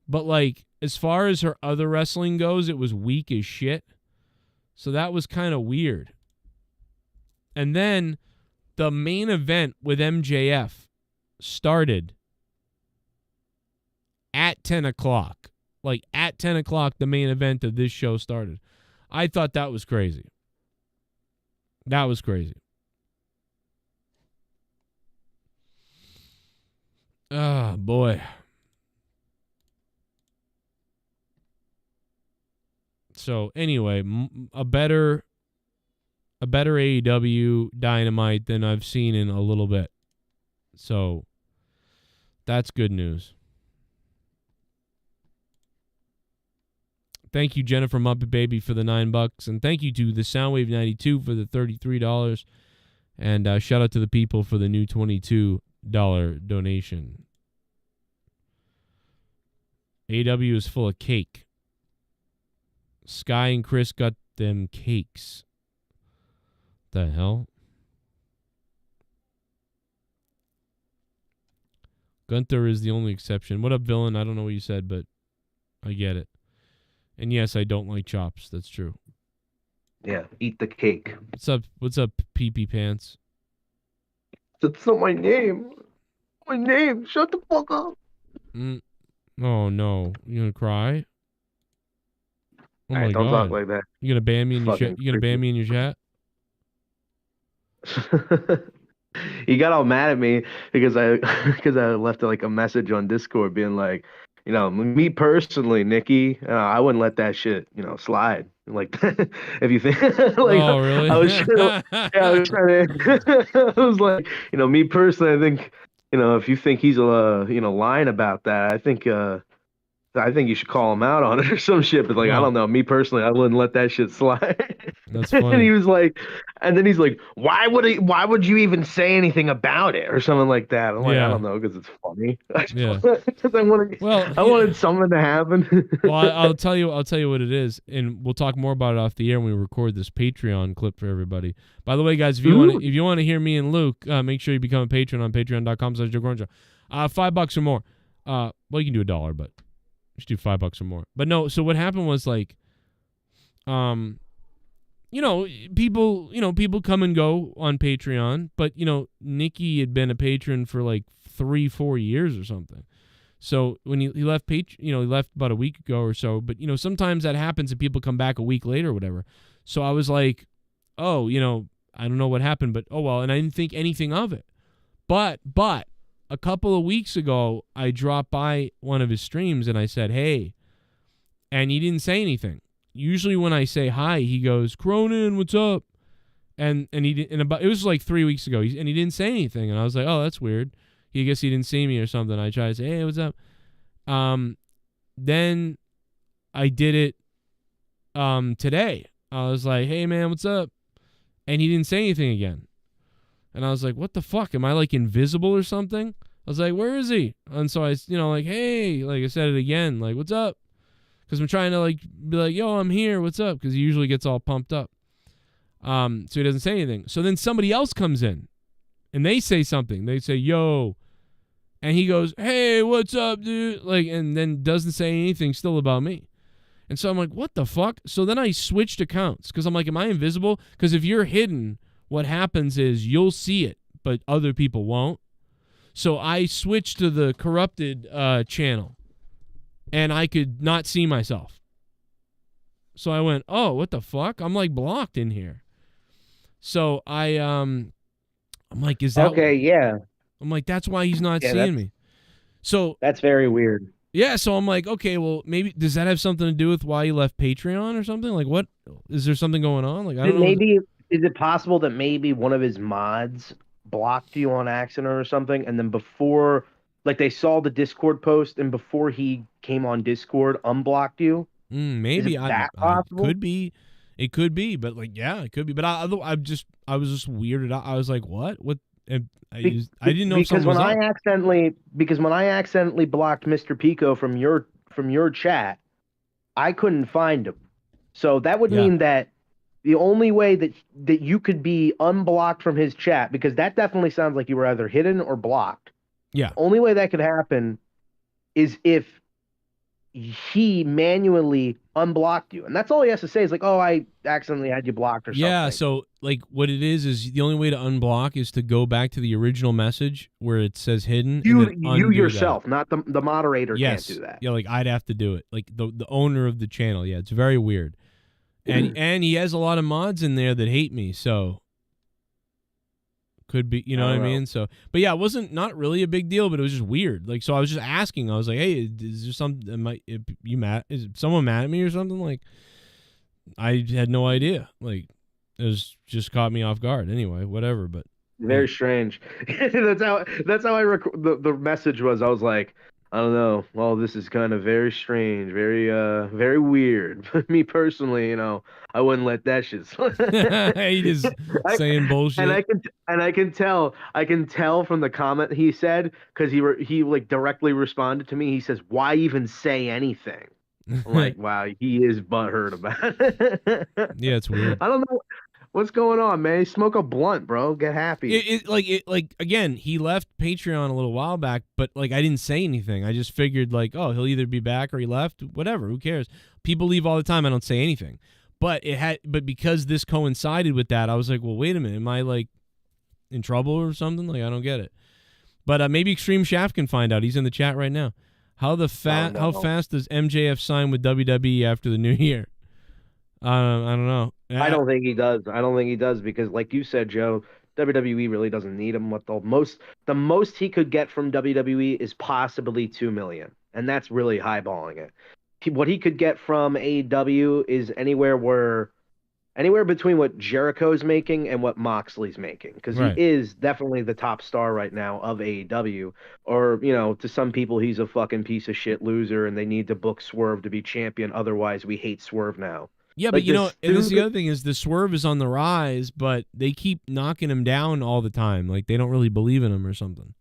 But, like, as far as her other wrestling goes, it was weak as shit. So that was kind of weird. And then the main event with MJF started at 10 o'clock. Like, at 10 o'clock, the main event of this show started. I thought that was crazy. That was crazy. Ah, boy. So, anyway, a better AEW Dynamite than I've seen in a little bit. So, that's good news. Thank you, Jennifer Muppet Baby, for the $9. And thank you to the Soundwave 92 for the $33. And shout out to the people for the new $22 donation. AW is full of cake. Sky and Chris got them cakes. The hell? Gunther is the only exception. What up, villain? I don't know what you said, but I get it. And yes, I don't like chops. That's true. Yeah, eat the cake. What's up, pee-pee pants? That's not my name. My name. Shut the fuck up. Oh, no. You gonna cry? Oh, my don't God. talk like that. You gonna ban me in your chat? You gonna ban me in your chat? He got all mad at me because I left like a message on Discord being like, you know, me personally, Nikki, I wouldn't let that shit, you know, slide. Like, if you think, like, oh, really? I was trying to, I was like, you know, me personally, I think, you know, if you think he's you know, lying about that, I think you should call him out on it or some shit. But like, I don't know. Me personally, I wouldn't let that shit slide. That's funny. And he was like, and then he's like, why would you even say anything about it or something like that? I'm like, I don't know, because it's funny. Yeah. Because I wanted something to happen. Well, I'll tell you what it is, and we'll talk more about it off the air when we record this Patreon clip for everybody. By the way, guys, if you want to hear me and Luke, make sure you become a patron on patreon.com/JoeGornjo. $5 or more. Well, you can do $1, but just do $5 or more. But no, so what happened was like, you know, people come and go on Patreon, but you know, Nikki had been a patron for like 3-4 years or something. So when he left he left about a week ago or so, but you know, sometimes that happens and people come back a week later or whatever. So I was like, oh, you know, I don't know what happened, but oh well, and I didn't think anything of it. But a couple of weeks ago, I dropped by one of his streams and I said, hey, and he didn't say anything. Usually when I say hi, he goes, Cronin, what's up? And he didn't, it was like 3 weeks ago, and he didn't say anything. And I was like, oh, that's weird. I guess he didn't see me or something. I tried to say, hey, what's up? Then I did it today. I was like, hey, man, what's up? And he didn't say anything again. And I was like, what the fuck? Am I like invisible or something? I was like, where is he? And so I, like, hey, like I said it again, like, what's up? Because I'm trying to like be like, yo, I'm here. What's up? Because he usually gets all pumped up. So he doesn't say anything. So then somebody else comes in and they say something. They say, yo. And he goes, hey, what's up, dude? Like, and then doesn't say anything still about me. And so I'm like, what the fuck? So then I switched accounts because I'm like, am I invisible? Because if you're hidden, what happens is you'll see it, but other people won't. So I switched to the corrupted channel, and I could not see myself. So I went, oh, what the fuck? I'm like blocked in here. So I'm like, is that okay? Yeah. I'm like, that's why he's not seeing me. So that's very weird. Yeah, so I'm like, okay, well, maybe does that have something to do with why you left Patreon or something? Like, what is there something going on? Like, I don't know. Maybe is it possible that maybe one of his mods blocked you on accident or something, and then before, like, they saw the Discord post, and before he came on Discord, unblocked you? Maybe that possible? It could be, but like, yeah, it could be. But I was just weirded out. I was like, what? I didn't know because when I up. accidentally blocked Mr. Pico from your chat, I couldn't find him. So that would mean that the only way that you could be unblocked from his chat, because that definitely sounds like you were either hidden or blocked. Yeah. Only way that could happen is if he manually unblocked you, and that's all he has to say is like, "Oh, I accidentally had you blocked" or Yeah, something. so like what it is the only way to unblock is to go back to the original message where it says hidden. You and then undo yourself, that. not the moderator, can't Yes. do that. Yeah, like I'd have to do it. Like the owner of the channel. Yeah, it's very weird. And he has a lot of mods in there that hate me, so could be, you know what I mean? So, but yeah, it wasn't not really a big deal, but it was just weird. Like, so I was just asking. I was like, "Hey, is there something? You mad? Is someone mad at me or something?" Like, I had no idea. Like, it was just caught me off guard. Anyway, whatever. But Very strange. That's how the message was. I was like, I don't know. Well, this is kind of very strange, very weird. But me personally, I wouldn't let that shit slide. he just saying bullshit. And I can tell from the comment he said, because he like directly responded to me. He says, "Why even say anything?" I'm like, wow, he is butthurt about it. Yeah, it's weird. I don't know. What's going on, man? Smoke a blunt, bro. Get happy. Like again, he left Patreon a little while back, but like I didn't say anything. I just figured like, oh, he'll either be back or he left. Whatever, who cares? People leave all the time. I don't say anything. But because this coincided with that, I was like, well, wait a minute, am I like in trouble or something? Like I don't get it. But maybe Extreme Shaft can find out. He's in the chat right now. How fast does MJF sign with WWE after the new year? I don't know. I don't think he does. I don't think he does because, like you said, Joe, WWE really doesn't need him. What the most he could get from WWE is possibly $2 million, and that's really highballing it. What he could get from AEW is anywhere between what Jericho's making and what Moxley's making, because he is definitely the top star right now of AEW. Or, to some people, he's a fucking piece of shit loser, and they need to book Swerve to be champion. Otherwise, we hate Swerve now. Yeah, like, but and this is the other thing is the Swerve is on the rise, but they keep knocking him down all the time. Like they don't really believe in him or something.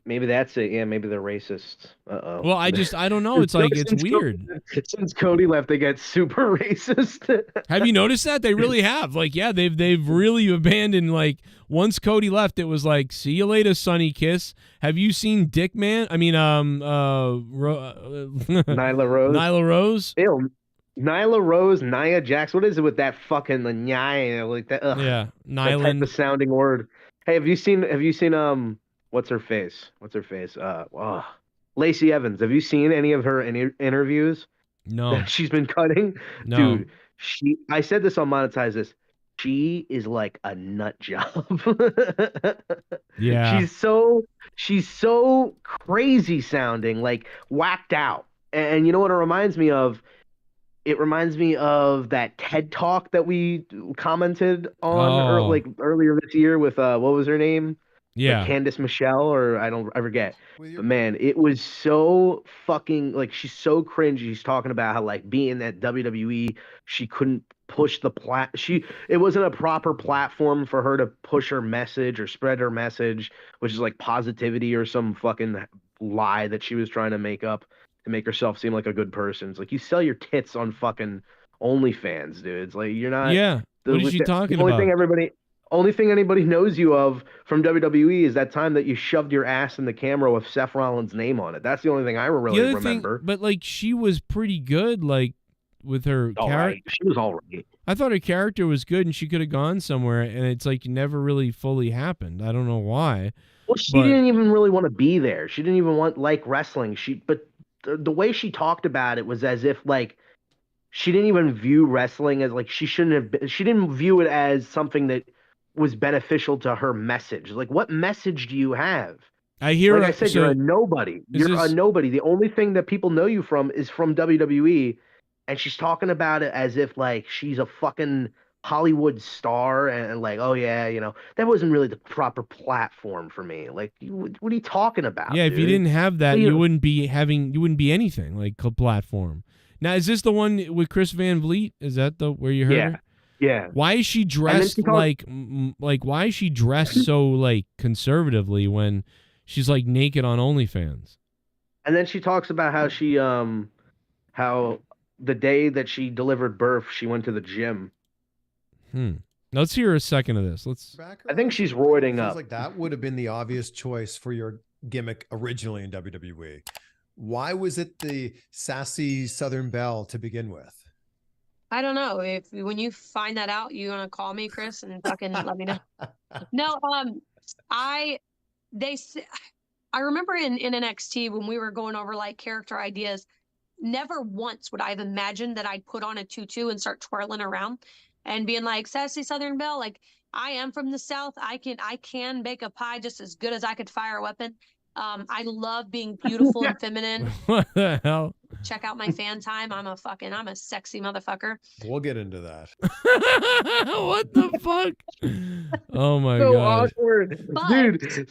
Maybe that's it. Yeah, maybe they're racist. Uh-oh. Well, I don't know. It's like, it's weird. Since Cody left, they get super racist. Have you noticed that? They really have. Like, yeah, they've really abandoned, like, once Cody left, it was like, see you later, Sonny Kiss. Have you seen Dick Man? I mean, Nyla Rose. Nyla Rose? Ew. Nyla Rose, Nia Jax. What is it with that fucking Nia like that? Ugh, yeah, Nyland. That type of sounding word. Hey, have you seen what's her face? Lacey Evans. Have you seen any of her interviews? No. That she's been cutting? No. Dude, I said this on Monetize This. She is like a nut job. Yeah. She's so crazy sounding, like whacked out. And you know what it reminds me of? It reminds me of that TED Talk that we commented on earlier this year with what was her name? Yeah, like Candice Michelle, or I forget. But man, it was so fucking like she's so cringy. She's talking about how like being at WWE, she couldn't push the it wasn't a proper platform for her to push her message or spread her message, which is like positivity or some fucking lie that she was trying to make up to make herself seem like a good person. It's like you sell your tits on fucking OnlyFans, dude. It's like you're not. Yeah. What is she talking about? Only thing anybody knows you of from WWE is that time that you shoved your ass in the camera with Seth Rollins' name on it. That's the only thing I really remember. But like she was pretty good, like with her character. She was all right. I thought her character was good and she could have gone somewhere, and it's like never really fully happened. I don't know why. Well, she didn't even really want to be there. She didn't even like wrestling. But the way she talked about it was as if like she didn't even view wrestling as like she didn't view it as something that was beneficial to her message. Like, what message do you have? I hear. Like I said, you're a nobody. A nobody. The only thing that people know you from is from WWE, and she's talking about it as if like she's a fucking Hollywood star, and like, oh yeah, that wasn't really the proper platform for me. Like, what are you talking about? Yeah, dude? If you didn't have that, you wouldn't be anything like a platform. Now, is this the one with Chris Van Vliet? Is that where you heard her? Yeah. Why is she dressed why is she dressed so like conservatively when she's like naked on OnlyFans? And then she talks about how she how the day that she delivered birth, she went to the gym. Let's hear a second of this. I think she's roiding up. Like that would have been the obvious choice for your gimmick originally in WWE. Why was it the sassy Southern Belle to begin with? I don't know. When you find that out, you want to call me, Chris, and fucking let me know. No, I remember in NXT when we were going over like character ideas, never once would I have imagined that I'd put on a tutu and start twirling around and being like, sassy Southern Belle, like I am from the South. I can bake a pie just as good as I could fire a weapon. I love being beautiful and feminine. What the hell? Check out my fan time. I'm a sexy motherfucker. We'll get into that. What the fuck? Oh my So god. awkward, But, dude.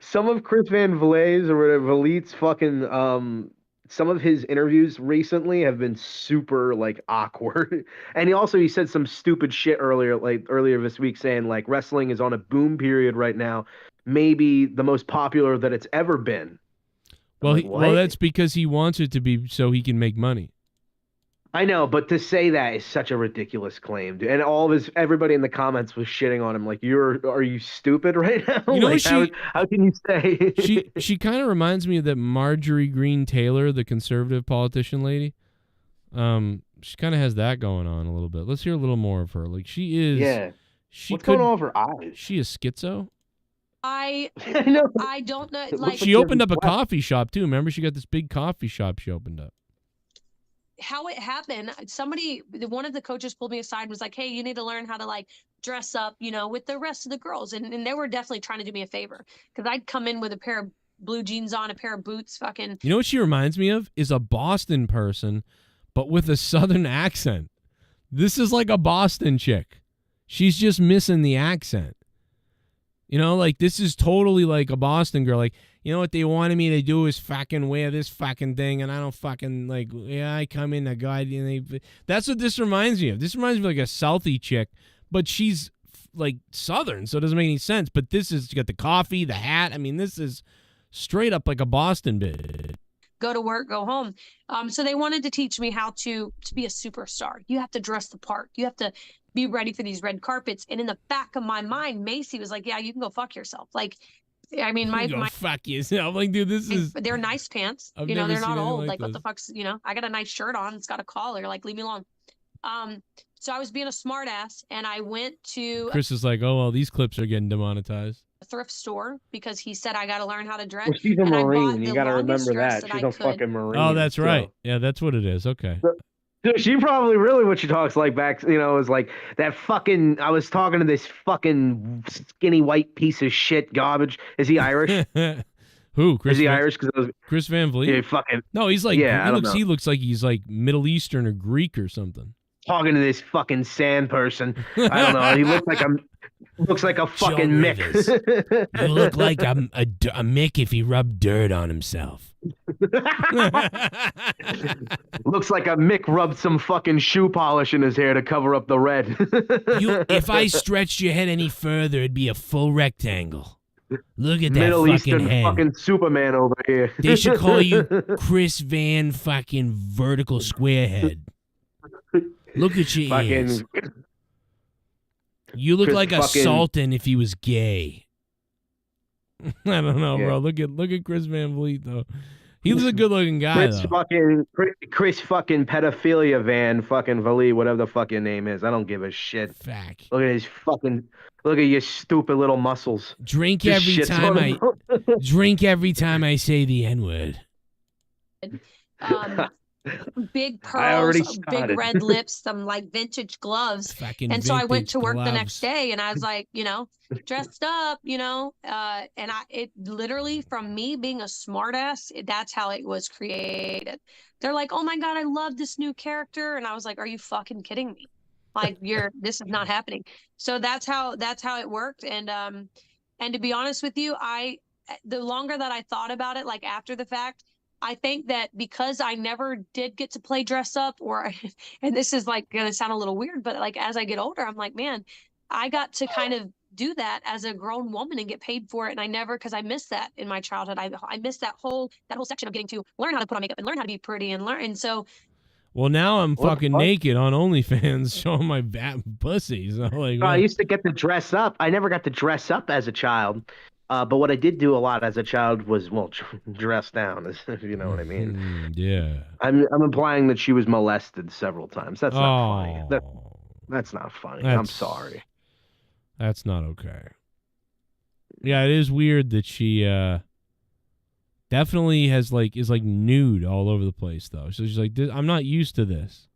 Some of Chris Van Vliet's or whatever Vliet's fucking some of his interviews recently have been super like awkward. And he said some stupid shit earlier this week saying like wrestling is on a boom period right now, maybe the most popular that it's ever been. Well, Like, well, what? that's because he wants it to be so he can make money. I know, but to say that is such a ridiculous claim, dude. And everybody in the comments was shitting on him. Like, are you stupid right now? You know like, what how can you say? She kind of reminds me of that Marjorie Greene Taylor, the conservative politician lady. She kind of has that going on a little bit. Let's hear a little more of her. Like she is. Yeah. She What's going on with her eyes? She is schizo. I know. I don't know. It Like looks She opened up a What? coffee shop too. Remember, she got this big coffee shop she opened up. how it happened. One of the coaches pulled me aside and was like, hey, you need to learn how to like dress up, with the rest of the girls. And they were definitely trying to do me a favor because I'd come in with a pair of blue jeans on, a pair of boots, fucking. You know what she reminds me of? Is a Boston person, but with a Southern accent. This is like a Boston chick. She's just missing the accent. Like this is totally like a Boston girl. Like, what they wanted me to do is fucking wear this fucking thing, and I don't fucking like. Yeah, I come in, the guy. That's what this reminds me of. This reminds me of like a Southie chick, but she's like Southern, so it doesn't make any sense. But this is you got the coffee, the hat. I mean, this is straight up like a Boston bitch. Go to work, go home. So they wanted to teach me how to be a superstar. You have to dress the part. You have to be ready for these red carpets. And in the back of my mind, Macy was like, yeah, you can go fuck yourself. Like, I mean, Go fuck yourself. Like, dude, this is. they're nice pants. I've They're never not seen anything old. like Like what this. the fuck's, I got a nice shirt on. It's got a collar. Like, leave me alone. So I was being a smart ass and I went to Chris is like, oh, well, these clips are getting demonetized. a thrift store because he said, I got to learn how to dress. Well, she's a And I bought Marine. the You got to longest remember dress that. that She's I a could. fucking Marine. Oh, that's so- right. Yeah, that's what it is. Okay. Dude, she probably really what she talks like back, is like that fucking. I was talking to this fucking skinny white piece of shit garbage. Is he Irish? Who? Chris Is he Van, Irish? Because Chris Van Vliet? yeah, fucking No, he's like Yeah, I don't know. he looks like he's like Middle Eastern or Greek or something. talking to this fucking sand person. I don't know. He looks like a fucking Rivers. Mick. You look like a Mick if he rubbed dirt on himself. Looks like a Mick rubbed some fucking shoe polish in his hair to cover up the red. If I stretched your head any further, it'd be a full rectangle. Look at that Middle fucking Eastern head. fucking Superman over here. They should call you Chris Van fucking vertical square head. Look at your ears. fucking You look Chris like a fucking- Sultan if he was gay. I don't know, Yeah. bro. Look at Chris Van Vliet though. He was a good looking guy Chris though. fucking Chris fucking pedophilia van fucking Vali, whatever the fuck your name is. I don't give a shit. Fact. Look at your stupid little muscles. Drink Just every shits time on I him. drink every time I say the N-word. Big I already pearls, big started. red lips, some like vintage gloves. Fucking And so I went vintage to work the gloves. next day and I was like, dressed up, and it literally from me being a smartass, that's how it was created. They're like, oh my God, I love this new character. And I was like, are you fucking kidding me? Like this is not happening. So that's how it worked. And to be honest with you, the longer that I thought about it, like after the fact, I think that because I never did get to play dress up and this is like going to sound a little weird, but like as I get older, I'm like, man, I got to kind of do that as a grown woman and get paid for it. And because I missed that in my childhood. I missed that whole section of getting to learn how to put on makeup and learn how to be pretty and learn. And so Well, now I'm What the fucking fuck? naked on OnlyFans showing my pussy. So like, I used to get to dress up. I never got to dress up as a child. But what I did do a lot as a child was, well, dress down, if you know what I mean. Yeah. I'm implying that she was molested several times. That's not funny. Oh, That's not funny. I'm That's- sorry. that's not okay. Yeah, it is weird that she definitely is nude all over the place though. So she's like, I'm not used to this,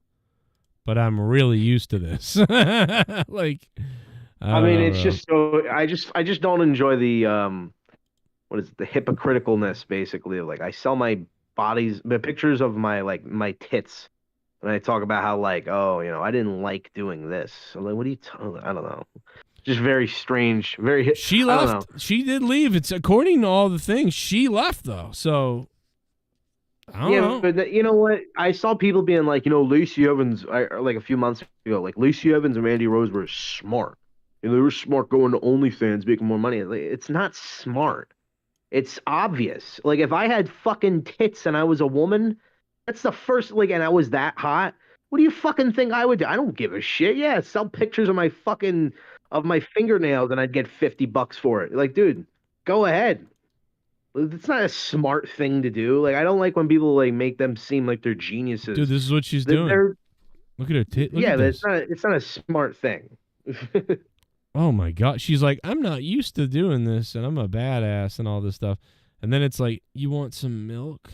but I'm really used to this. Like, I mean, it's know. just so I just don't enjoy the what is it, the hypocriticalness basically of like I sell my the pictures of my tits, and I talk about how like, oh, I didn't like doing this. I'm like, what are you talking? I don't know. Just very strange. She I don't know. left. She did leave. It's according to all the things. She left though. So I don't know. But you know what? I saw people being like, Lacey Evans, like a few months ago, like Lacey Evans and Randy Rose were smart. They were smart going to OnlyFans, making more money. Like, it's not smart. It's obvious. Like if I had fucking tits and I was a woman, that's the first and I was that hot. What do you fucking think I would do? I don't give a shit. Yeah, sell pictures of my fingernails and I'd get $50 for it. Like, dude, go ahead. It's not a smart thing to do. Like, I don't like when people make them seem like they're geniuses. Dude, this is what she's doing. Look at her tit. Look at this. It's not a smart thing. Oh my God. She's like, I'm not used to doing this and I'm a badass and all this stuff. And then it's like, you want some milk?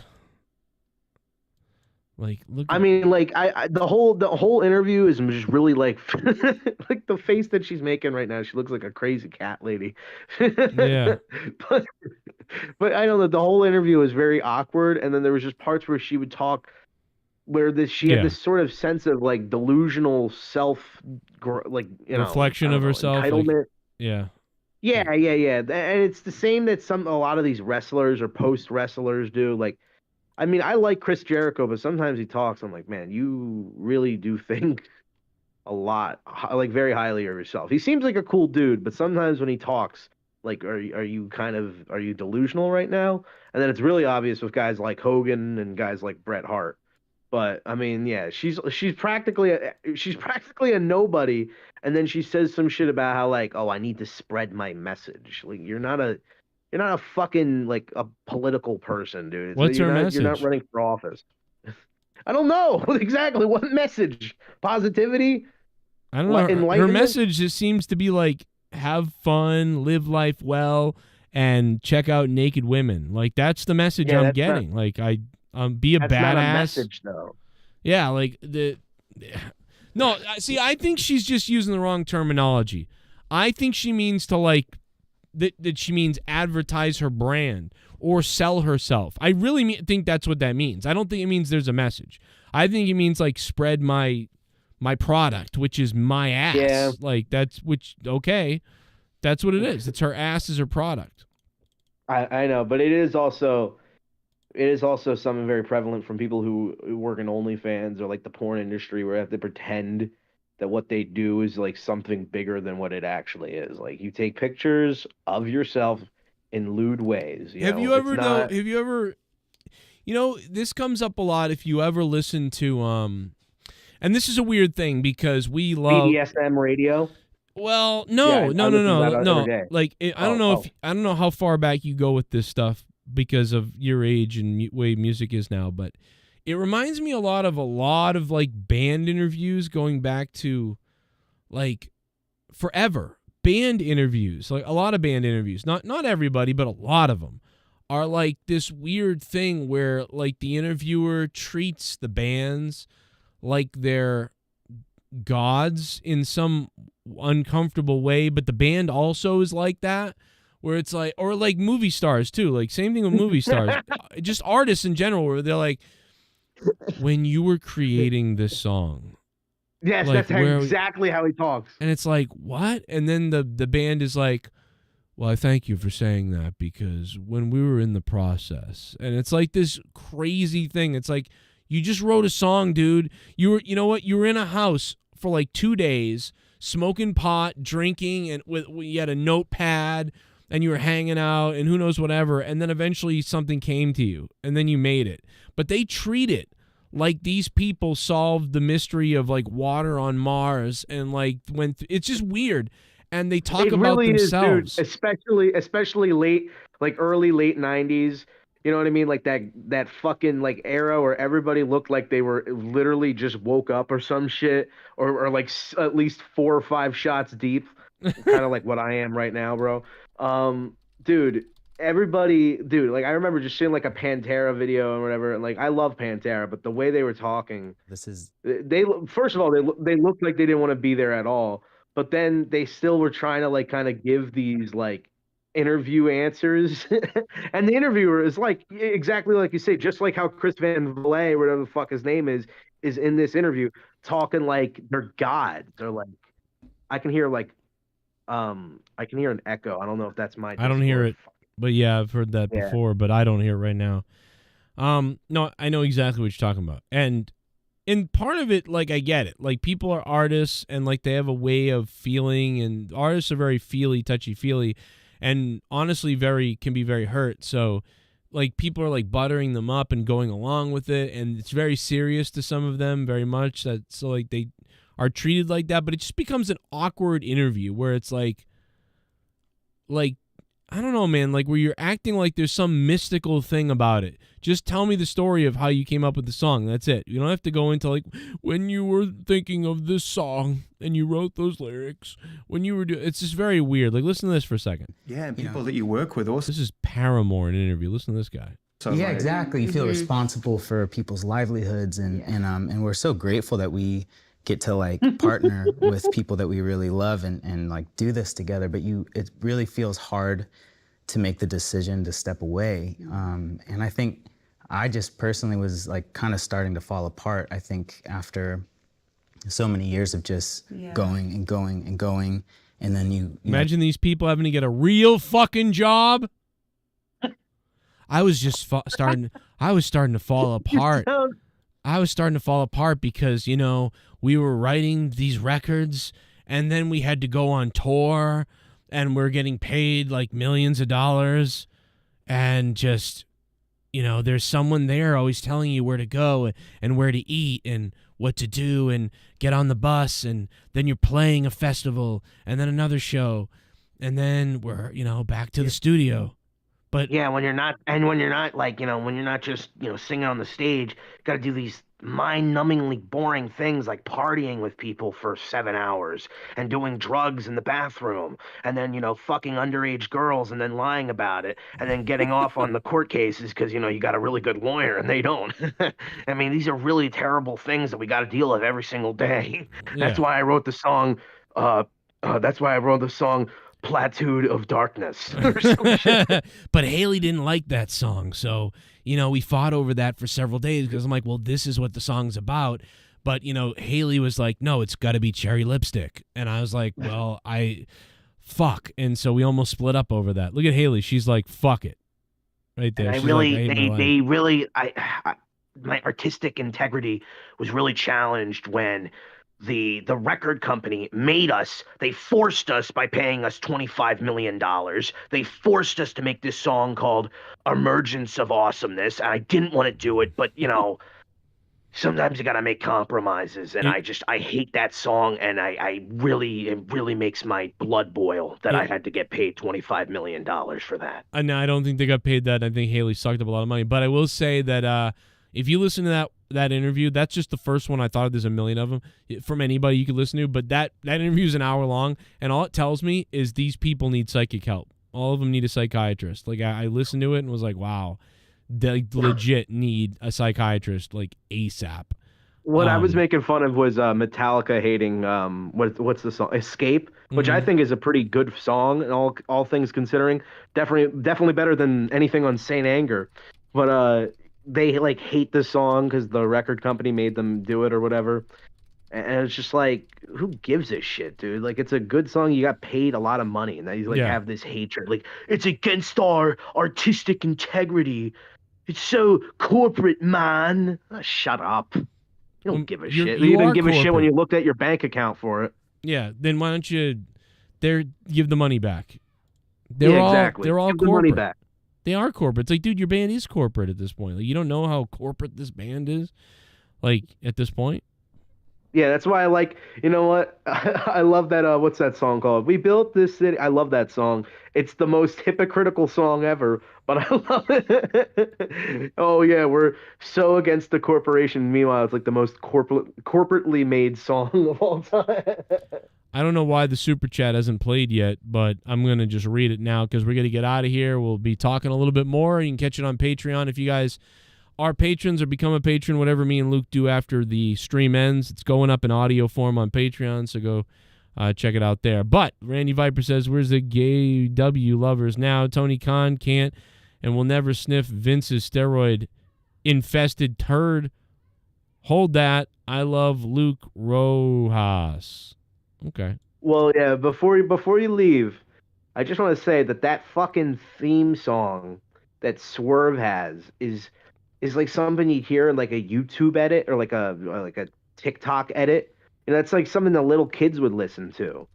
Like, look. I mean, the whole interview is just really like the face that she's making right now. She looks like a crazy cat lady. Yeah. But I know that the whole interview was very awkward, and then there was just parts where she would talk where she had this sort of sense of delusional self, reflection of herself, entitlement. Yeah. And it's the same that a lot of these wrestlers or post wrestlers do. Like, I mean, I like Chris Jericho, but sometimes he talks. I'm like, man, you really do think a lot, very highly of yourself. He seems like a cool dude, but sometimes when he talks, are you delusional right now? And then it's really obvious with guys like Hogan and guys like Bret Hart. But I mean, yeah, she's practically a nobody, and then she says some shit about how oh, I need to spread my message. Like, you're not a fucking a political person, dude. What's her message? You're not running for office. I don't know exactly what message. Positivity. I don't know. Her message just seems to be have fun, live life well, and check out naked women. Like, that's the message I'm getting. Be a badass. That's not a message, though. Yeah, no. See, I think she's just using the wrong terminology. I think she means to that she means advertise her brand or sell herself. I really think that's what that means. I don't think it means there's a message. I think it means spread my product, which is my ass. Yeah. Okay. That's what it is. It's her ass is her product. I know, but it is also something very prevalent from people who work in OnlyFans or the porn industry, where they have to pretend that what they do is something bigger than what it actually is. Like, you take pictures of yourself in lewd ways. Have you ever, this comes up a lot if you ever listen to, and this is a weird thing because we love BDSM radio. Well, no. I don't know how far back you go with this stuff because of your age and way music is now, but it reminds me a lot of band interviews going back to forever. Band interviews, a lot of band interviews, not everybody, but a lot of them are this weird thing where the interviewer treats the bands like they're gods in some uncomfortable way, but the band also is like that, where it's or movie stars too, same thing with movie stars, just artists in general, where they're when you were creating this song. Yes, that's exactly how he talks. And it's what? And then the band is well, I thank you for saying that, because when we were in the process, and it's this crazy thing. It's you just wrote a song, dude. You were in a house for 2 days, smoking pot, drinking, and you had a notepad, and you were hanging out, and who knows whatever, and then eventually something came to you, and then you made it. But they treat it like these people solved the mystery of water on Mars, and it's just weird. and they talk It about really themselves. is, dude. Especially late, like early late '90s. You know what I mean? Like that fucking like era where everybody looked like they were literally just woke up or some shit, or like at least 4 or 5 shots deep, kind of like what I am right now, bro. Dude, dude, like I remember just seeing like a Pantera video or whatever, and like I love Pantera, but the way they were talking, they first of all they looked like they didn't want to be there at all, but then they still were trying to like kind of give these like interview answers, and the interviewer is like exactly like you say, just like how Chris Van Vliet, whatever the fuck his name is in this interview, talking like they're gods. They're like, I can hear like, I can hear an echo. I don't know if that's my. I don't hear it, but yeah, I've heard that Yeah. before, but I don't hear it right now. No, I know exactly what you're talking about, and part of it, like I get it. Like people are artists, and like they have a way of feeling, and artists are very feely, touchy feely. And honestly, can be very hurt. So, like, people are like buttering them up and going along with it, and it's very serious to some of them, very much. So like they are treated like that, but it just becomes an awkward interview where it's like I don't know, man, like where you're acting like there's some mystical thing about it. Just tell me the story of how you came up with the song. That's it. You don't have to go into like when you were thinking of this song and you wrote those lyrics when you were doing. It's just very weird. Like listen to this for a second. Yeah, and people that you work with also. This is Paramore in an interview. Listen to this guy. So yeah, like, exactly. You feel responsible for people's livelihoods, and we're so grateful that we get to like partner with people that we really love and like do this together. But it really feels hard to make the decision to step away. And I think I just personally was like kind of starting to fall apart. I think after so many years of just going and going and going, and then you imagine these people having to get a real fucking job. I was just starting to fall apart. I was starting to fall apart because, you know, we were writing these records and then we had to go on tour and we're getting paid like millions of dollars and just, you know, there's someone there always telling you where to go and where to eat and what to do and get on the bus, and then you're playing a festival and then another show and then we're, you know, back to the studio. But yeah, when you're not like, you know, when you're not just, you know, singing on the stage, got to do these mind-numbingly boring things like partying with people for 7 hours and doing drugs in the bathroom and then, you know, fucking underage girls and then lying about it and then getting off on the court cases because, you know, you got a really good lawyer and they don't. I mean, these are really terrible things that we got to deal with every single day. Yeah. That's why I wrote the song. Platoon of Darkness or some shit. But Haley didn't like that song, so, you know, we fought over that for several days because I'm like, well, this is what the song's about. But, you know, Haley was like, no, it's got to be Cherry Lipstick. And I was like, well, fuck. And so we almost split up over that. Look at Haley. She's like, fuck it. Right there. My artistic integrity was really challenged when the record company they forced us by paying us $25 million. They forced us to make this song called Emergence of Awesomeness. And I didn't want to do it, but, you know, sometimes you got to make compromises. And I hate that song. And it really makes my blood boil that I had to get paid $25 million for that. No, I don't think they got paid that. I think Haley sucked up a lot of money. But I will say that if you listen to that interview, that's just the first one. I thought there's a million of them from anybody you could listen to, but that interview is an hour long, and all it tells me is these people need psychic help. All of them need a psychiatrist. Like I listened to it and was like, wow, they legit need a psychiatrist like ASAP. What I was making fun of was Metallica hating what's the song Escape, which I think is a pretty good song, and all things considering, definitely better than anything on Saint Anger, but they like hate the song because the record company made them do it or whatever. And it's just like, who gives a shit, dude? Like, it's a good song. You got paid a lot of money, and now you have this hatred. Like, it's against our artistic integrity. It's so corporate, man. Shut up. You don't give a shit. You didn't give a shit when you looked at your bank account for it. Yeah, then why don't you give the money back? Exactly. They're all give the corporate. money back. They are corporate. It's like, dude, your band is corporate at this point. Like, you don't know how corporate this band is, like, at this point? Yeah, that's why I like, you know what? I love that, what's that song called? We Built This City. I love that song. It's the most hypocritical song ever, but I love it. Oh yeah, we're so against the corporation. Meanwhile, it's like the most corporately made song of all time. I don't know why the super chat hasn't played yet, but I'm going to just read it now because we're going to get out of here. We'll be talking a little bit more. You can catch it on Patreon if you guys are patrons or become a patron, whatever me and Luke do after the stream ends. It's going up in audio form on Patreon, so go check it out there. But Randy Viper says, where's the gay W lovers now? Tony Khan can't and will never sniff Vince's steroid-infested turd. Hold that. I love Luke Rojas. Okay. Well, yeah, before you leave, I just want to say that fucking theme song that Swerve has is like something you'd hear in like a YouTube edit or like a TikTok edit. And that's like something that little kids would listen to.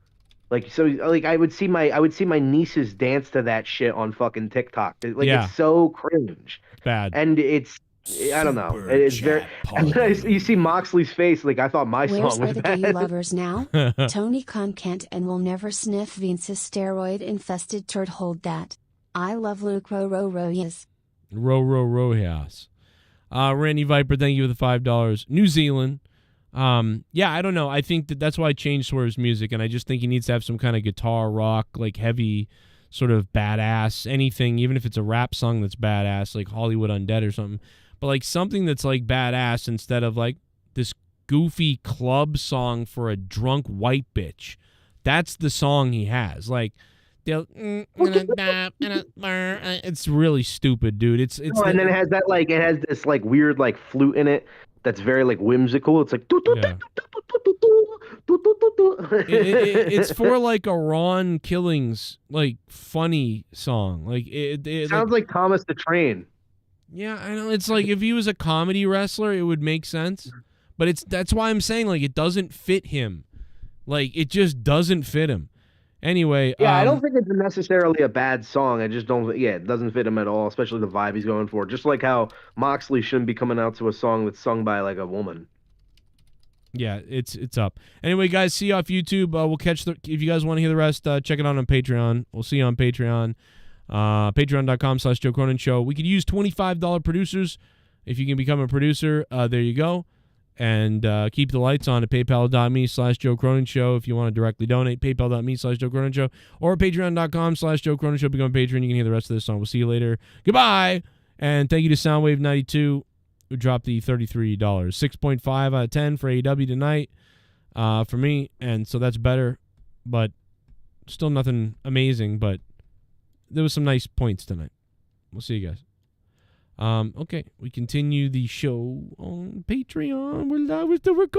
Like, so like I would see my nieces dance to that shit on fucking TikTok. It's so cringe. Bad. And I don't know. It's very. You see Moxley's face. Like I thought my Where's song was are the bad. gay lovers now? Tony Khan can't and will never sniff Vince's steroid-infested turd. Hold that. I love Luke Rojas. Rojas. Randy Viper, thank you for the $5. New Zealand. Yeah, I don't know. I think that's why I changed Swerve's music, and I just think he needs to have some kind of guitar rock, like heavy, sort of badass, anything, even if it's a rap song that's badass, like Hollywood Undead or something. But like something that's like badass instead of like this goofy club song for a drunk white bitch. That's the song he has. Like it's really stupid, dude. It's and then it has this like weird like flute in it that's very like whimsical. It's like it's for like a Ron Killings like funny song. Like it sounds like Thomas the Train. Yeah, I know. It's like if he was a comedy wrestler, it would make sense. But that's why I'm saying like it doesn't fit him. Like it just doesn't fit him. Anyway, yeah, I don't think it's necessarily a bad song. I just don't. Yeah, it doesn't fit him at all, especially the vibe he's going for. Just like how Moxley shouldn't be coming out to a song that's sung by like a woman. Yeah, it's up. Anyway, guys, see you off YouTube. We'll catch if you guys want to hear the rest, check it out on Patreon. We'll see you on Patreon. Patreon.com/Joe Cronin Show. We could use $25 producers. If you can become a producer, there you go. And keep the lights on at paypal.me/Joe Cronin Show. If you want to directly donate, paypal.me/Joe Cronin Show or patreon.com/Joe Cronin Show. Become a patron. You can hear the rest of this song. We'll see you later. Goodbye. And thank you to Soundwave 92 who dropped the $33. 6.5 out of 10 for AEW tonight for me. And so that's better, but still nothing amazing. But there was some nice points tonight. We'll see you guys. Okay, we continue the show on Patreon. We're live with the recording.